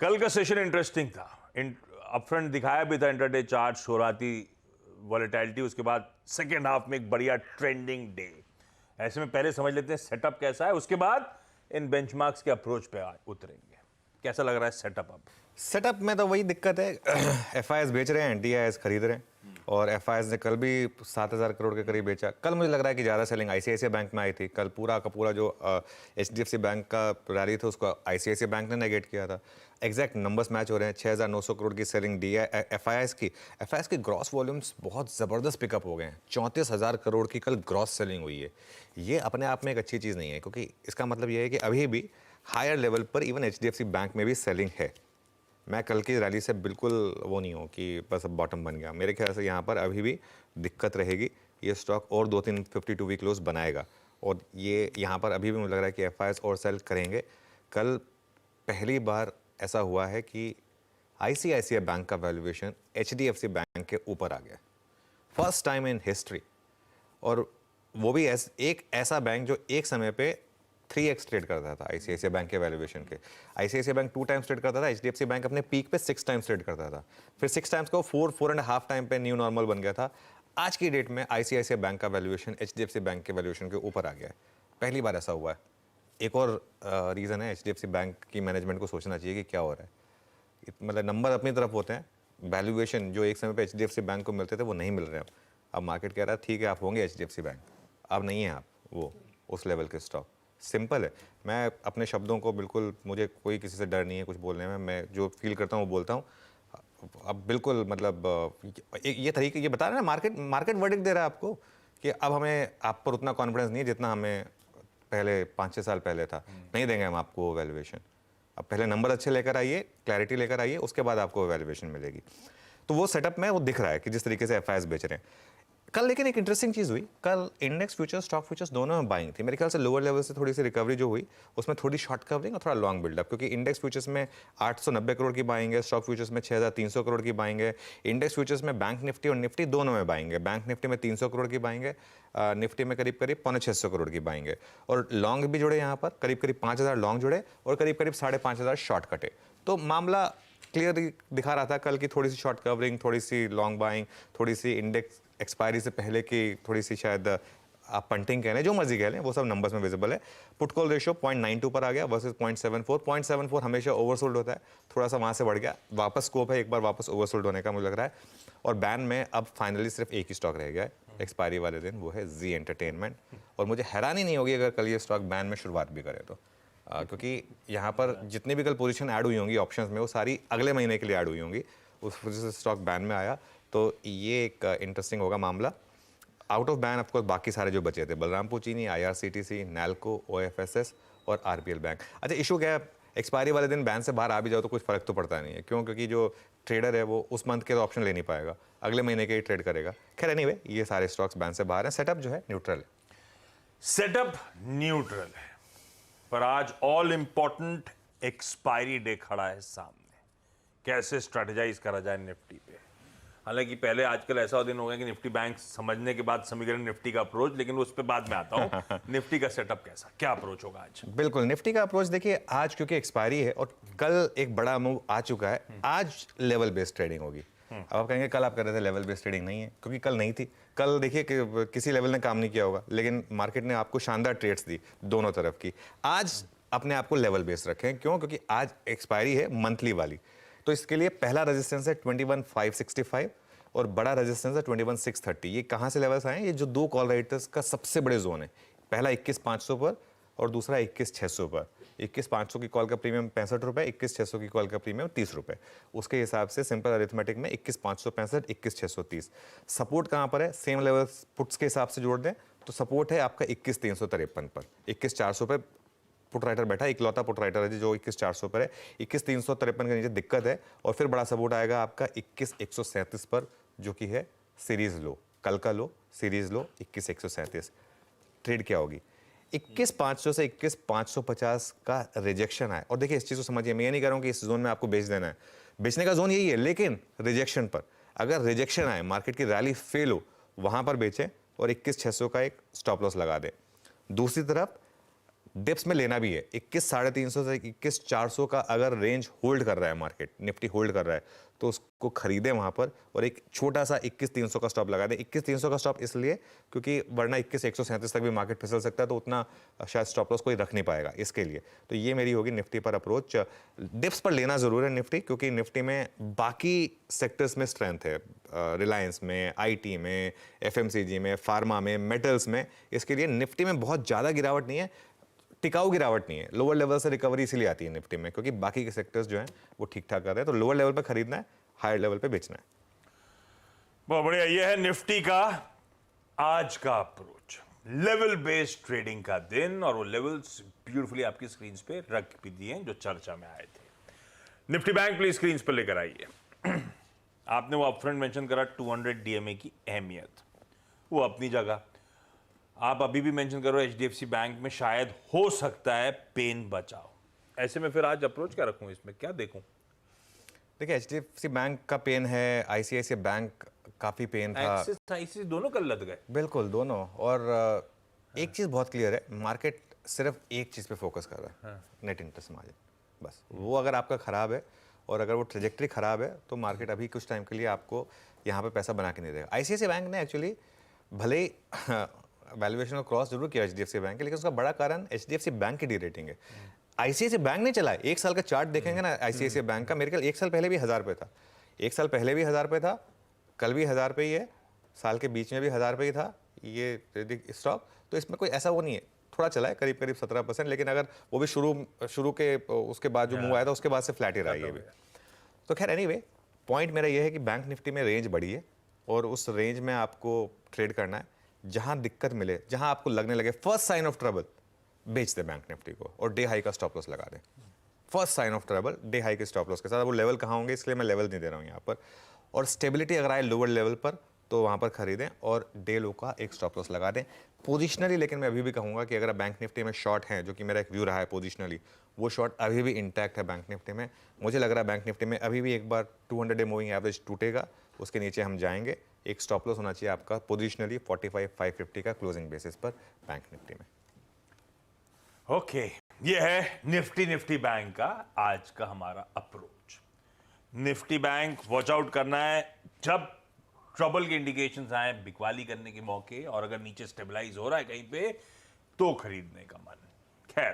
कल का session interesting था। अपफ्रंट दिखाया भी था इंटरडे चार्ट, शुरुआती वॉलेटिलिटी, उसके बाद सेकेंड हाफ में एक बढ़िया ट्रेंडिंग डे। ऐसे में पहले समझ लेते हैं सेटअप कैसा है, उसके बाद इन बेंचमार्क्स के अप्रोच पे उतरेंगे। कैसा लग रहा है सेटअप अब? सेटअप में तो वही दिक्कत है। एफआईएस बेच रहे हैं, डीआईएस खरीद रहे हैं। और एफआईएस ने कल भी 7,000 करोड़ के करीब बेचा। कल मुझे लग रहा है कि ज़्यादा सेलिंग आईसीआईसीआई बैंक में आई थी। कल पूरा का पूरा जो एचडीएफसी बैंक का रैली था उसको आईसीआईसीआई बैंक ने नेगेट किया था। एग्जैक्ट नंबर्स मैच हो रहे हैं। 6,900 करोड़ की सेलिंग डी एफआईएस की ग्रॉस वॉल्यूम्स बहुत ज़बरदस्त पिकअप हो गए हैं। 34,000 करोड़ की कल ग्रॉस सेलिंग हुई है। ये अपने आप में एक अच्छी चीज़ नहीं है, क्योंकि इसका मतलब ये है कि अभी भी हायर लेवल पर इवन एचडीएफसी बैंक में भी सेलिंग है। मैं कल की रैली से बिल्कुल वो नहीं हूँ कि बस अब बॉटम बन गया। मेरे ख्याल से यहाँ पर अभी भी दिक्कत रहेगी। ये स्टॉक और 2-3 52 वीक क्लोज बनाएगा, और ये यहाँ पर अभी भी मुझे लग रहा है कि एफआईएस और सेल करेंगे। कल पहली बार ऐसा हुआ है कि आईसीआईसीआई बैंक का वैल्यूएशन एचडीएफसी बैंक के ऊपर आ गया, फर्स्ट टाइम इन हिस्ट्री। और वो भी एक ऐसा बैंक जो एक समय पे 3x ट्रेड करता था आईसीआईसीआई बैंक के वैल्यूएशन के। आईसीआईसीआई बैंक 2 टाइम्स ट्रेड करता था, एचडीएफसी बैंक अपने पीक पे 6 टाइम्स ट्रेड करता था। फिर 6 टाइम्स को 4.5 टाइम पे न्यू नॉर्मल बन गया था। आज की डेट में आईसीआईसीआई बैंक का वैल्यूएशन एचडीएफसी बैंक के वैल्यूएशन के ऊपर आ गया है। पहली बार ऐसा हुआ है। एक और रीज़न है, एचडीएफसी बैंक की मैनेजमेंट को सोचना चाहिए कि क्या हो रहा है। मतलब नंबर अपनी तरफ होते हैं, वैल्यूएशन जो एक समय पे एचडीएफसी बैंक को मिलते थे वो नहीं मिल रहे हैं। अब मार्केट कह रहा है ठीक है आप होंगे एचडीएफसी बैंक, अब नहीं है आप वो उस लेवल के स्टॉक। सिंपल है। मैं अपने शब्दों को बिल्कुल, मुझे कोई किसी से डर नहीं है कुछ बोलने में। मैं जो फील करता हूँ वो बोलता हूँ। अब बिल्कुल मतलब ये तरीके ये बता रहे हैं ना, मार्केट वर्डिक्ट दे रहा है आपको कि अब हमें आप पर उतना कॉन्फिडेंस नहीं है जितना हमें पहले 5-6 साल पहले था। नहीं देंगे हम आपको वैल्यूएशन। अब पहले नंबर अच्छे लेकर आइए, क्लैरिटी लेकर आइए, उसके बाद आपको वैल्यूएशन मिलेगी। तो वो सेटअप में वो दिख रहा है कि जिस तरीके से एफआईएस बेच रहे हैं। कल लेकिन एक इंटरेस्टिंग चीज़ हुई। कल इंडेक्स फ्यूचर्स, स्टॉक फ्यूचर्स दोनों में बाइंग थी। मेरे ख्याल से लोअर लेवल से थोड़ी सी रिकवरी जो हुई उसमें थोड़ी शॉर्ट कवरिंग और थोड़ा लॉन्ग बिल्डअप, क्योंकि इंडेक्स फ्यूचर्स में 890 करोड़ की बाइंग है, स्टॉक फ्यूचर्स में 6,300 करोड़ की बाइंग है। इंडेक्स फ्यूचर्स में बैंक निफ्टी और निफ्टी दोनों में बाइंग है। बैंक निफ्टी में 300 करोड़ की बाइंग है, निफ्टी में करीब करीब 650 करोड़ की बाइंग है। और लॉन्ग भी जुड़े यहाँ पर, करीब करीब 5,000 लॉन्ग जुड़े और करीब करीब 5,500 शॉर्ट कटे। तो मामला क्लियर दिखा रहा था कल की, थोड़ी सी शॉर्ट कवरिंग, थोड़ी सी लॉन्ग बाइंग, थोड़ी सी इंडेक्स एक्सपायरी से पहले की थोड़ी सी शायद आप पंटिंग कह लें, जो मर्जी कह लें, वो सब नंबर्स में विजिबल है। पुट कॉल रेशियो 0.92 पर आ गया वर्सेस 0.74। 0.74 हमेशा ओवरसोल्ड होता है, थोड़ा सा वहाँ से बढ़ गया, वापस स्कोप है एक बार वापस ओवरसोल्ड होने का मुझे लग रहा है। और बैन में अब फाइनली सिर्फ एक ही स्टॉक रह गया है एक्सपायरी वाले दिन, वो है जी एंटरटेनमेंट। और मुझे हैरानी नहीं होगी अगर कल ये स्टॉक बैन में शुरुआत भी करे तो, क्योंकि यहाँ पर जितनी भी कल पोजीशन ऐड हुई होंगी ऑप्शंस में वो सारी अगले महीने के लिए ऐड हुई होंगी, उस वजह से स्टॉक बैन में आया। तो ये एक इंटरेस्टिंग होगा मामला। आउट ऑफ बैन ऑफकोर्स बाकी सारे जो बचे थे, बलरामपुर चीनी, आईआरसीटीसी, नैल्को, ओएफएसएस और आरबीएल बैंक। अच्छा, इशू क्या है, एक्सपायरी वाले दिन बैन से बाहर आ भी जाओ तो कुछ फर्क तो पड़ता नहीं है। क्यों? क्योंकि जो ट्रेडर है वो उस मंथ के तो ऑप्शन ले नहीं पाएगा, अगले महीने के ही ट्रेड करेगा। खैर एनीवे, ये सारे स्टॉक्स बैन से बाहर हैं। सेटअप जो है न्यूट्रल है। सेटअप न्यूट्रल है, पर आज ऑल इंपॉर्टेंट एक्सपायरी डे खड़ा है सामने। कैसे स्ट्रेटेजाइज करा जाए निफ्टी पे? हालांकि पहले आजकल ऐसा दिन हो गया कि निफ्टी बैंक समझने के बाद समीकरण निफ्टी का अप्रोच, लेकिन उस पर बाद में आता हूं। निफ्टी का सेटअप कैसा, क्या अप्रोच होगा आज? बिल्कुल, निफ्टी का अप्रोच देखिए, आज क्योंकि एक्सपायरी है और कल एक बड़ा मूव आ चुका है, आज लेवल बेस्ड ट्रेडिंग होगी। अब आप कहेंगे कल आप कर रहे थे लेवल बेस्ड ट्रेडिंग, नहीं है, क्योंकि कल नहीं थी। कल देखिए कि किसी लेवल ने काम नहीं किया होगा, लेकिन मार्केट ने आपको शानदार ट्रेड्स दी दोनों तरफ की। आज अपने आप को लेवल बेस्ड रखें। क्यों? क्योंकि आज एक्सपायरी है मंथली वाली। तो इसके लिए पहला रेजिस्टेंस है 21,565 और बड़ा रेजिस्टेंस है 21,630। ये कहाँ से लेवल्स आए हैं? ये जो दो कॉल राइटर्स का सबसे बड़े जोन है, पहला 21,500 पर और दूसरा 21,600 पर। 21,500 की कॉल का प्रीमियम 65 रुपये, 21,600 की कॉल का प्रीमियम 30 रुपये। उसके हिसाब से सिंपल अरिथमेटिक में 21,565, 21,630। सपोर्ट कहाँ पर है? सेम लेवल पुट्स के हिसाब से जोड़ दें तो सपोर्ट है आपका 21,353 पर। 21,400 पर पुट राइटर बैठा, इकलौता पुट राइटर है जो 21,400 पर है। 21,353 के नीचे दिक्कत है। और फिर बड़ा सपोर्ट आएगा आपका 21,137 पर, जो कि है सीरीज लो, कल का लो, सीरीज लो 21,137। ट्रेड क्या होगी? 21,500 से 21,550 का रिजेक्शन आए। और देखिए इस चीज़ को समझिए, मैं ये नहीं कह रहा हूँ कि इस जोन में आपको बेच देना है, बेचने का जोन यही है, लेकिन रिजेक्शन पर, अगर रिजेक्शन आए, मार्केट की रैली फेल हो, वहां पर बेचें और 21,600 का एक स्टॉप लॉस लगा दें। दूसरी तरफ डिप्स में लेना भी है। 21,350 से 21,400 का अगर रेंज होल्ड कर रहा है मार्केट, निफ्टी होल्ड कर रहा है, तो उसको खरीदें वहाँ पर और एक छोटा सा 21,300 का स्टॉप लगा दें। 21,300 का स्टॉप इसलिए क्योंकि वरना 21,137 तक भी मार्केट फिसल सकता है, तो उतना शायद स्टॉप लॉस कोई रख नहीं पाएगा इसके लिए। तो ये मेरी होगी निफ्टी पर अप्रोच। डिप्स पर लेना ज़रूर है निफ्टी, क्योंकि निफ्टी में बाकी सेक्टर्स में स्ट्रेंथ है, रिलायंस में, आईटी में, एफएमसीजी में, फार्मा में, मेटल्स में। इसके लिए निफ्टी में बहुत ज़्यादा गिरावट नहीं है, टिकाऊ गिरावट नहीं है। लोअर लेवल से रिकवरी इसीलिए आती है निफ्टी में क्योंकि बाकी के सेक्टर्स जो हैं वो ठीक ठाक कर रहे हैं। तो लोअर लेवल पे खरीदना है, हायर लेवल पे बेचना है। बहुत बढ़िया। ये है निफ्टी का आज का अप्रोच, लेवल बेस्ड ट्रेडिंग का दिन, और वो लेवल्स ब्यूटीफुली आपकी स्क्रीन पे रख भी दिए जो चर्चा में आए थे। निफ्टी बैंक प्लीज स्क्रीन पर लेकर आइए। आपने वो अपफ्रंट मेंशन करा 200 डीएमए की अहमियत, वो अपनी जगह। आप अभी भी मेंशन करो एचडीएफसी बैंक में शायद हो सकता है पेन बचाओ। ऐसे में फिर आज अप्रोच क्या रखूं, इसमें क्या देखूं? देखिए, एचडीएफसी बैंक का पेन है, आईसीआईसीआई बैंक काफ़ी पेन था। एक्सिस आईसीआईसीआई दोनों कल लद गए। बिल्कुल, दोनों। और एक चीज़ बहुत क्लियर है, मार्केट सिर्फ एक चीज़ पे फोकस कर रहा है, नेट इंटरेस्ट मार्जिन। बस वो अगर आपका ख़राब है और अगर वो ट्रेजेक्ट्री ख़राब है तो मार्केट अभी कुछ टाइम के लिए आपको यहाँ पे पैसा बना के नहीं देगा। आईसीआईसीआई बैंक ने एक्चुअली भले ही वैल्यूएशन को क्रॉस जरूर किया एचडीएफसी बैंक के, लेकिन उसका बड़ा कारण एचडीएफसी बैंक की डी रेटिंग है। आईसीआईसीआई बैंक ने चला है। एक साल का चार्ट देखेंगे ना आईसीआईसीआई बैंक का, मेरे ख्याल एक साल पहले भी 1000 पे था, एक साल पहले भी 1000 पे था, कल भी 1000 पे ही है, साल के बीच में भी 1000 पे ही था ये स्टॉक। तो इसमें कोई ऐसा वो नहीं है, थोड़ा चला है करीब करीब 17%, लेकिन अगर वो भी शुरू के उसके बाद जो मूव आया था उसके बाद से फ्लैट ही रहा है ये भी। तो खैर एनीवे, पॉइंट मेरा ये है कि बैंक निफ्टी में रेंज बढ़ी है और उस रेंज में आपको ट्रेड करना है। जहां दिक्कत मिले, जहां आपको लगने लगे फर्स्ट साइन ऑफ ट्रबल, बेच दे बैंक निफ्टी को और डे हाई का स्टॉप लॉस लगा दें। First sign of trouble day high के स्टॉप लॉस के साथ। वो लेवल कहाँ होंगे इसलिए मैं लेवल नहीं दे रहा हूँ यहाँ पर। और स्टेबिलिटी अगर आए लोअर लेवल पर तो वहाँ पर खरीदें और डे लो का एक स्टॉप लॉस लगा दें पोजिशनली। लेकिन मैं अभी भी कहूँगा कि अगर बैंक निफ्टी में शॉर्ट हैं, जो कि मेरा एक व्यू रहा है पोजिशनली, वो शॉर्ट अभी भी इंटैक्ट है बैंक निफ्टी में। मुझे लग रहा है बैंक निफ्टी में अभी भी एक बार 200 डे मूविंग एवरेज टूटेगा, उसके नीचे हम जाएंगे। एक स्टॉप लॉस होना चाहिए आपका पोजिशनली 45,550 का क्लोजिंग बेसिस पर बैंक निफ्टी में। ओके, ये है निफ्टी बैंक का आज का हमारा approach. Nifty bank watch out करना है जब ट्रबल के इंडिकेशंस आए, बिकवाली करने के मौके, और अगर नीचे स्टेबलाइज हो रहा है कहीं पे तो खरीदने का मन। खैर,